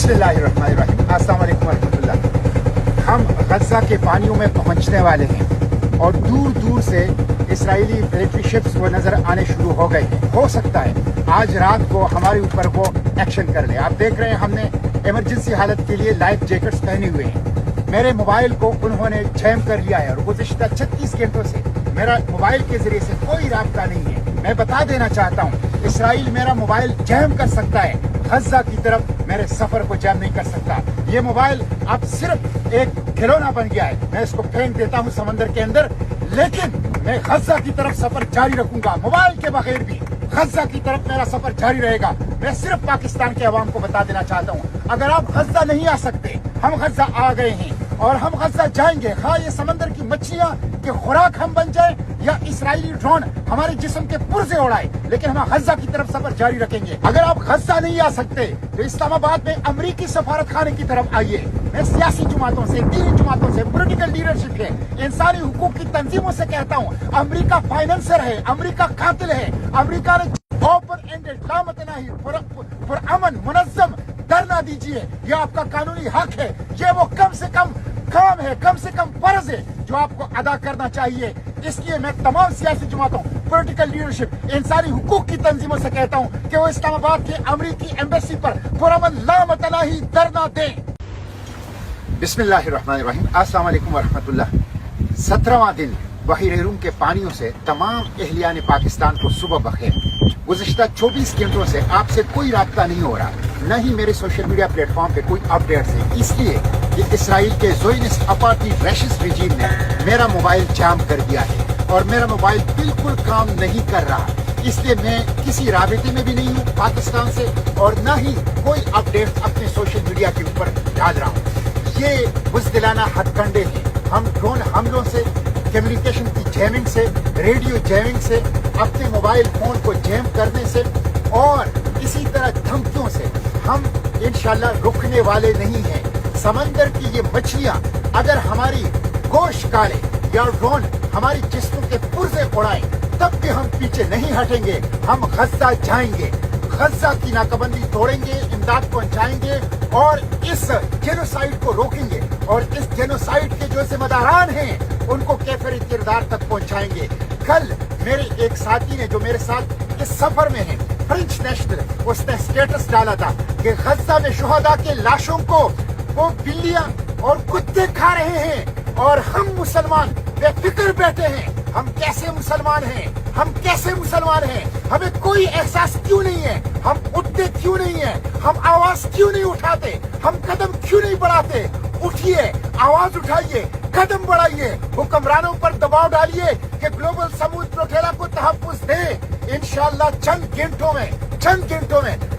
बिस्मिल्लाहिर्रहमानिर्रहीम। अस्सलाम वालेकुम वरहमतुल्लाह। हम गज़ा के पानियों में पहुंचने वाले हैं और दूर दूर से इसराइली मिलिट्री शिप्स वो नज़र आने शुरू हो गए हैं। हो सकता है आज रात को हमारे ऊपर वो एक्शन कर ले। आप देख रहे हैं हमने इमरजेंसी हालत के लिए लाइफ जैकेट्स पहने हुए हैं। मेरे मोबाइल को उन्होंने जैम कर लिया है और गुज़िश्ता 36 घंटों से मेरा मोबाइल के जरिए से कोई राब्ता नहीं है। मैं बता देना चाहता हूँ, इसराइल मेरा मोबाइल जैम कर सकता है, गज़ा की तरफ मेरे सफर को जैम नहीं कर सकता। ये मोबाइल अब सिर्फ एक खिलौना बन गया है। मैं इसको फेंक देता हूँ समंदर के अंदर, लेकिन मैं गज़ा की तरफ सफर जारी रखूंगा। मोबाइल के बगैर भी गज़ा की तरफ मेरा सफर जारी रहेगा। मैं सिर्फ पाकिस्तान के अवाम को बता देना चाहता हूँ, अगर आप गज़ा नहीं आ सकते, हम गज़ा आ गए हैं और हम गज़ा जाएंगे। हाँ, ये समंदर की मछलियां के खुराक हम बन जाए या इसराइली ड्रोन हमारे जिस्म के पुर्जे उड़ाए, लेकिन हम गज़ा की तरफ सफर जारी रखेंगे। अगर आप गज़ा नहीं आ सकते तो इस्लामाबाद में अमरीकी सफारत खाने की तरफ आइए। मैं सियासी जमातों से, दीनी जमातों से, पॉलिटिकल लीडरशिप है, इंसानी हुकूक की तंजीमों से कहता हूँ, अमरीका फाइनेंसर है, अमरीका कातिल है। अमरीका ने ओपन एंडेड लामतनाही पुरअमन मुनज़्ज़म धरना दीजिए, यह आपका कानूनी हक है। ये वो कम से कम काम है, कम से कम फर्ज है जो आपको अदा करना चाहिए। इसलिए मैं तमाम सियासी जमातों, पॉलिटिकल लीडरशिप, इंसानी हुकूक की तंजीमों से कहता हूँ कि वो इस्लामाबाद के अमरीकी एम्बेसी पर पुरअमन लामतनाही धरना दें। बिस्मिल्लाहिर्रहमानिर्रहीम। अस्सलाम वालेकुम वरहमतुल्लाह। 17वां दिन बहीर रूम के पानियों से तमाम अहलियान पाकिस्तान को सुबह बखेर। गुज़िश्ता 24 घंटों से आपसे कोई राब्ता नहीं हो रहा, न ही मेरे सोशल मीडिया प्लेटफॉर्म पे कोई अपडेट्स है, इसलिए कि इसराइल के ज़ोयनिस्ट अपार्थाइड रैशिस्ट रिजीम ने मेरा मोबाइल जाम कर दिया है और मेरा मोबाइल बिल्कुल काम नहीं कर रहा। इसलिए मैं किसी राबिते में भी नहीं हूँ पाकिस्तान से और न ही कोई अपडेट्स अपने सोशल मीडिया के ऊपर डाल रहा हूँ। ये बुज़दिलाना हथकंडे हैं। हम ड्रोन हमलों से, कम्युनिकेशन की जैमिंग से, रेडियो जैमिंग से, अपने मोबाइल फोन को जैम करने से और इसी तरह धमकियों से हम इंशाल्लाह रुकने वाले नहीं हैं। समंदर की ये मछलियां अगर हमारी गोश्त काले या ड्रोन हमारी जिस्मों के पुर्जे उड़ाएं, तब भी हम पीछे नहीं हटेंगे। हम गज़ा जाएंगे, गज़ा की नाकाबंदी तोड़ेंगे, इमदाद पहुंचाएंगे और इस जेनोसाइड को रोकेंगे और इस जेनोसाइड के जो जिम्मेदारान हैं उनको कैफिर किरदार तक पहुंचाएंगे। कल मेरे एक साथी ने जो मेरे साथ इस सफर में है, फ्रेंच नेशनल, उसने स्टेटस डाला था कि गज़ा में शुहदा के लाशों को वो बिल्लियां और कुत्ते खा रहे हैं और हम मुसलमान बेफिक्र बैठे हैं। हम कैसे मुसलमान हैं? हम कैसे मुसलमान हैं? हमें कोई एहसास क्यों नहीं है? हम उठते क्यों नहीं है? हम आवाज क्यों नहीं उठाते? हम कदम क्यों नहीं बढ़ाते? उठिए, आवाज उठाइए, कदम बढ़ाइए, हुक्मरानों पर दबाव डालिए कि ग्लोबल समूह प्रोटेला को तहफ़्फ़ुज़ दे। इंशाअल्लाह चंद घंटों में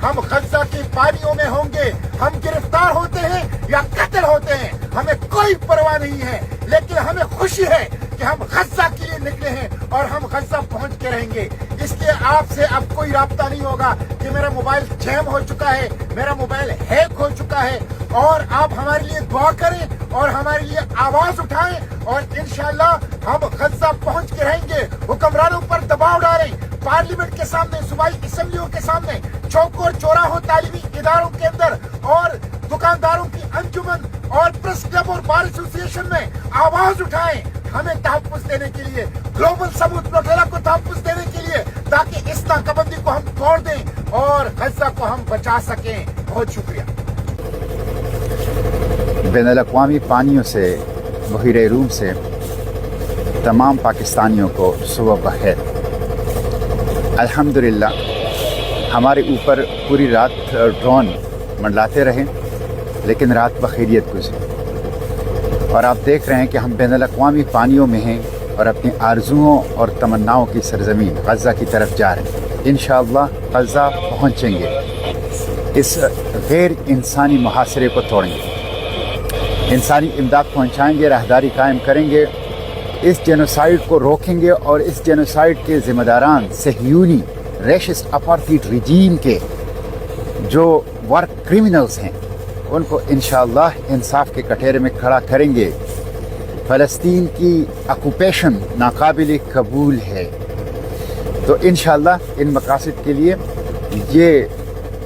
हम गज़ा के पानियों में होंगे। हम गिरफ्तार होते हैं या कत्ल होते हैं, हमें कोई परवाह नहीं है, लेकिन हमें खुशी है कि हम गज़ा के लिए निकले हैं और हम गज़ा पहुंच के रहेंगे। इसलिए आपसे अब कोई राब्ता नहीं होगा कि मेरा मोबाइल जैम हो चुका है, मेरा मोबाइल हैक हो चुका है। और आप हमारे लिए दुआ करें और हमारे लिए आवाज उठाएं और इंशाअल्लाह हम गज़ा पहुंच के रहेंगे। हुक्मरानों पर दबाव डालें, पार्लियामेंट के सामने, सूबाई असेंबलियों के सामने, चौक और चौराहों, तालीमी इदारों के अंदर और दुकानदारों की अंजुमन और प्रेस क्लब और बार एसोसिएशन में आवाज उठाएं हमें तहफ़्फ़ुज़ देने के लिए, ग्लोबल समूह प्रोटेला को तहफ़्फ़ुज़ देने के लिए, ताकि इस नाकाबंदी को हम तोड़ दें और गज़ा को हम बचा सकें। बहुत शुक्रिया। बैनुल-अक़वामी पानियों से, बहीर रूम से तमाम पाकिस्तानियों को सुबह बखैर। अल्हम्दुलिल्लाह हमारे ऊपर पूरी रात ड्रोन मंडलाते रहे, लेकिन रात बखैरियत गुजरी और आप देख रहे हैं कि हम बैनुल-अक़वामी पानियों में हैं और अपनी आरजुओं और तमन्नाओं की सरजमीन गज़ा की तरफ जा रहे हैं। इंशाअल्लाह गज़ा पहुँचेंगे, इस गैर इंसानी मुहासरे को तोड़ेंगे, इंसानी इमदाद पहुँचाएंगे, राहदारी कायम करेंगे, इस जेनोसाइड को रोकेंगे और इस जेनोसाइड के ज़िम्मेदारान सहयूनी रैशिस्ट अपार्थाइड रिजीम के जो वार क्रिमिनल्स हैं उनको इंशाअल्लाह इंसाफ के कटहरे में खड़ा करेंगे। फ़लस्तीन की ऑक्यूपेशन नाकाबिल कबूल है, तो इंशाअल्लाह इन मकासद के लिए ये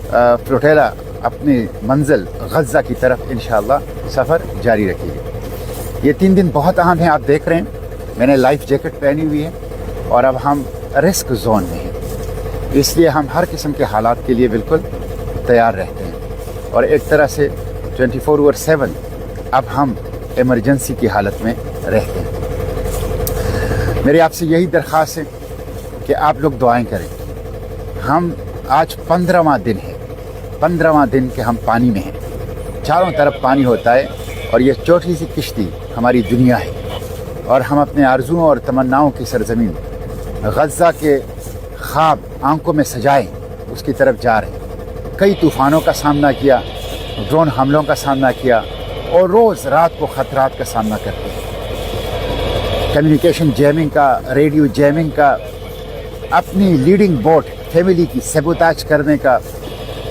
प्रोटेला अपनी मंजिल गज़ा की तरफ इंशाअल्लाह सफ़र जारी रखेंगे। ये 3 दिन बहुत अहम हैं। आप देख रहे हैं मैंने लाइफ जैकेट पहनी हुई है और अब हम रिस्क जोन में हैं, इसलिए हम हर किस्म के हालात के लिए बिल्कुल तैयार रहते हैं और एक तरह से 24/7 अब हम इमरजेंसी की हालत में रहते हैं। मेरी आपसे यही दरख्वास्त है कि आप लोग दुआएं करें। हम आज 15वां दिन है, 15वां दिन के हम पानी में हैं, चारों तरफ पानी होता है और ये छोटी सी किश्ती हमारी दुनिया है और हम अपने आरजुओं और तमन्नाओं की सरजमीन गज़ा के ख्वाब आंखों में सजाए उसकी तरफ जा रहे हैं। कई तूफ़ानों का सामना किया, ड्रोन हमलों का सामना किया और रोज़ रात को ख़तरात का सामना करते हैं। कम्युनिकेशन जैमिंग का, रेडियो जैमिंग का, अपनी लीडिंग बोट फैमिली की सबोताज करने का,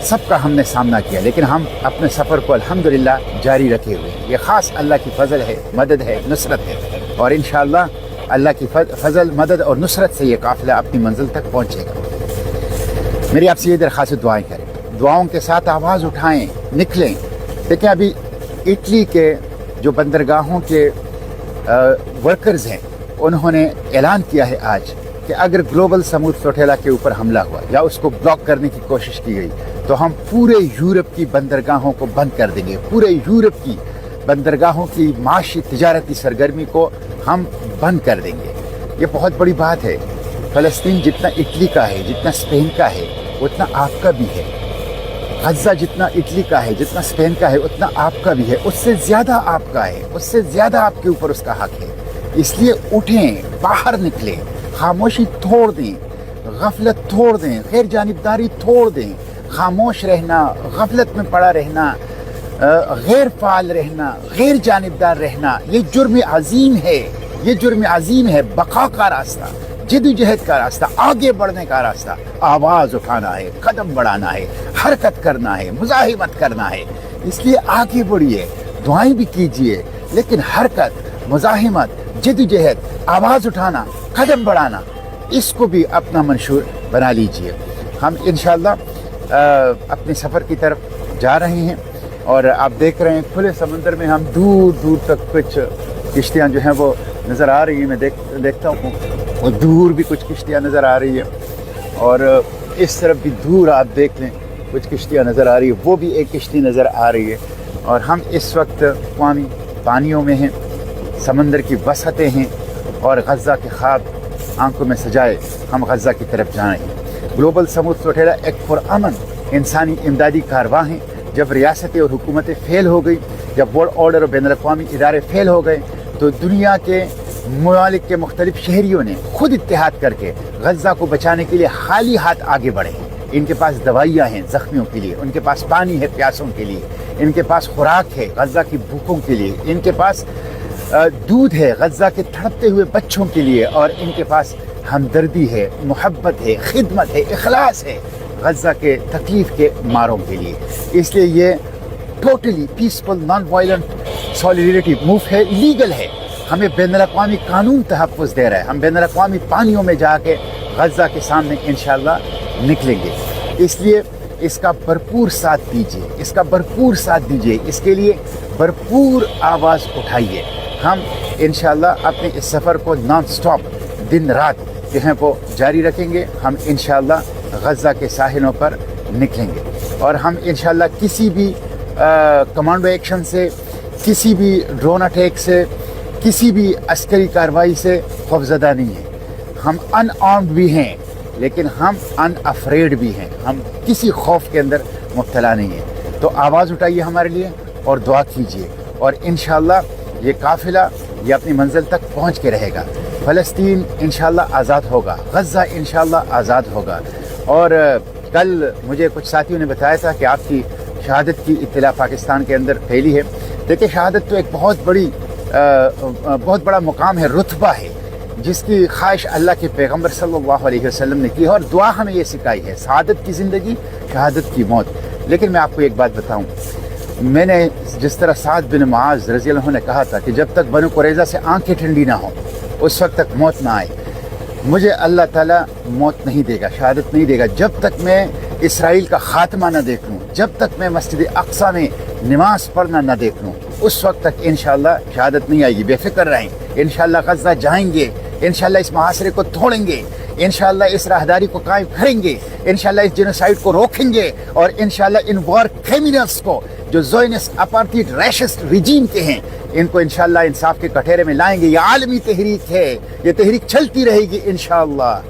सबका हमने सामना किया, लेकिन हम अपने सफ़र को अल्हम्दुलिल्लाह जारी रखे हुए हैं। ये ख़ास अल्लाह की फ़ज़ल है, मदद है, नुसरत है और इंशाअल्लाह अल्लाह की फ़ज़ल, मदद और नुसरत से ये काफ़िला अपनी मंजिल तक पहुँचेगा। मेरी आपसे ये दरख्वास्त, दुआएं करें, दुआओं के साथ आवाज़ उठाएं, निकलें। देखिए अभी इटली के जो बंदरगाहों के वर्कर्स हैं उन्होंने ऐलान किया है आज कि अगर ग्लोबल समूद फ्लोटेला के ऊपर हमला हुआ या उसको ब्लॉक करने की कोशिश की गई तो हम पूरे यूरोप की बंदरगाहों को बंद कर देंगे। पूरे यूरोप की बंदरगाहों की माशी तिजारती सरगर्मी को हम बंद कर देंगे। ये बहुत बड़ी बात है। फ़लस्तीन जितना इटली का है, जितना स्पेन का है, उतना आपका भी है। गज़ा जितना इटली का है, जितना स्पेन का है, उतना आपका भी है। उससे ज़्यादा आपका है, उससे ज़्यादा आपके ऊपर उसका हक है। इसलिए उठें, बाहर निकलें, खामोशी तोड़ दें, गफलत तोड़ दें, गैर जानिबदारी तोड़ दें। खामोश रहना, गफलत में पड़ा रहना, गैर फाल रहना, गैर जानिबदार रहना, ये जुर्म अजीम है। ये जुर्म अजीम है। बका का रास्ता, जद्दोजहद का रास्ता, आगे बढ़ने का रास्ता, आवाज़ उठाना है, कदम बढ़ाना है, हरकत करना है, मुज़ाहिमत करना है। इसलिए आगे बढ़िए, दुआएं भी कीजिए, लेकिन हरकत, मुज़ाहिमत, जद्दोजहद, आवाज़ उठाना, कदम बढ़ाना, इसको भी अपना मंशूर बना लीजिए। हम इंशाअल्लाह अपने सफ़र की तरफ जा रहे हैं और आप देख रहे हैं खुले समंदर में हम दूर दूर तक कुछ किश्तियाँ जो हैं वो नज़र आ रही हैं। मैं देखता हूँ और दूर भी कुछ किश्तियाँ नज़र आ रही है और इस तरफ भी दूर आप देख लें कुछ किश्तियाँ नज़र आ रही है, वो भी एक किश्ती नज़र आ रही है। और हम इस वक्त अक़वामी पानियों में हैं, समंदर की वसअतें हैं और गज़ा के ख्वाब आंखों में सजाए हम गज़ा की तरफ जा रहे हैं। ग्लोबल समूद फ्लोटेला एक पुरअमन इंसानी इमदादी कारवां है। जब रियासतें और हुकूमतें फ़ेल हो गई, जब वर्ल्ड ऑर्डर और बैनुल-अक़वामी इदारे फ़ेल हो गए, तो दुनिया के ममालिक के मुख्तलिफ शहरियों ने खुद इत्तेहाद करके गज़ा को बचाने के लिए खाली हाथ आगे बढ़े। इनके पास दवाइयाँ हैं ज़ख्मियों के लिए, उनके पास पानी है प्यासों के लिए, इनके पास खुराक है गज़ा की भूखों के लिए, इनके पास दूध है गज़ा के तड़पते हुए बच्चों के लिए, और इनके पास हमदर्दी है, मोहब्बत है, खिदमत है, इखलास है गज़ा के तकलीफ़ के मारों के लिए। इसलिए ये totally peaceful non violent solidarity move है, लीगल है। हमें बैनुल-अक़वामी कानून तहफ़्फ़ुज़ दे रहा है। हम बैनुल-अक़वामी पानियों में जाके गज़ा के सामने इंशाअल्लाह निकलेंगे। इसलिए इसका भरपूर साथ दीजिए, इसका भरपूर साथ दीजिए, इसके लिए भरपूर आवाज़ उठाइए। हम इंशाअल्लाह अपने इस सफ़र को नॉन स्टॉप दिन रात जो है वो जारी रखेंगे। हम इंशाअल्लाह गज़ा के साहिलों पर निकलेंगे और हम इंशाअल्लाह किसी भी कमांडो एक्शन से, किसी भी ड्रोन अटैक से, किसी भी अस्करी कार्रवाई से खौफज़दा नहीं है। हम अनआर्म्ड भी हैं लेकिन हम अनअफ्रेड भी हैं। हम किसी खौफ के अंदर मुब्तला नहीं है। तो आवाज़ उठाइए हमारे लिए और दुआ कीजिए और इंशाअल्लाह ये काफ़िला ये अपनी मंजिल तक पहुँच के रहेगा। फ़लस्तीन इंशाअल्लाह आज़ाद होगा, गज़ा इंशाअल्लाह आज़ाद होगा। और कल मुझे कुछ साथियों ने बताया था कि आपकी शहादत की इत्तला पाकिस्तान के अंदर फैली है। देखिए शहादत तो एक बहुत बड़ा मुकाम है, रुतबा है, जिसकी ख्वाहिश अल्लाह के पैगम्बर सल्लल्लाहु अलैहि वसल्लम ने की है और दुआ हमें ये सिखाई है, शहादत की ज़िंदगी, शहादत की मौत। लेकिन मैं आपको एक बात बताऊं, मैंने जिस तरह साद बिन मुआज़ रज़ी अल्लाह अन्हु ने कहा था कि जब तक बनु कुरैज़ा से आंखें ठंडी ना हो उस वक्त तक मौत ना आए, مجھے اللہ تعالیٰ موت نہیں دے گا, شہادت نہیں دے گا جب تک میں اسرائیل کا خاتمہ نہ دیکھ لوں, جب تک میں مسجد اقصیٰ میں نماز پڑھنا نہ دیکھ لوں, اس وقت تک انشاءاللہ شہادت نہیں آئے گی. بے فکر رہیں, انشاءاللہ غزہ جائیں گے, انشاءاللہ اس محاصرے کو توڑیں گے, انشاءاللہ اس راہداری کو قائم کریں گے, انشاءاللہ اس جینوسائیڈ کو روکیں گے, اور انشاءاللہ ان وار کرمنلز کو جو زائنسٹ اپارٹھائڈ ریشسٹ ریجیم کے ہیں ان کو انشاءاللہ انصاف کے کٹہرے میں لائیں گے. یہ عالمی تحریک ہے, یہ تحریک چلتی رہے گی انشاءاللہ.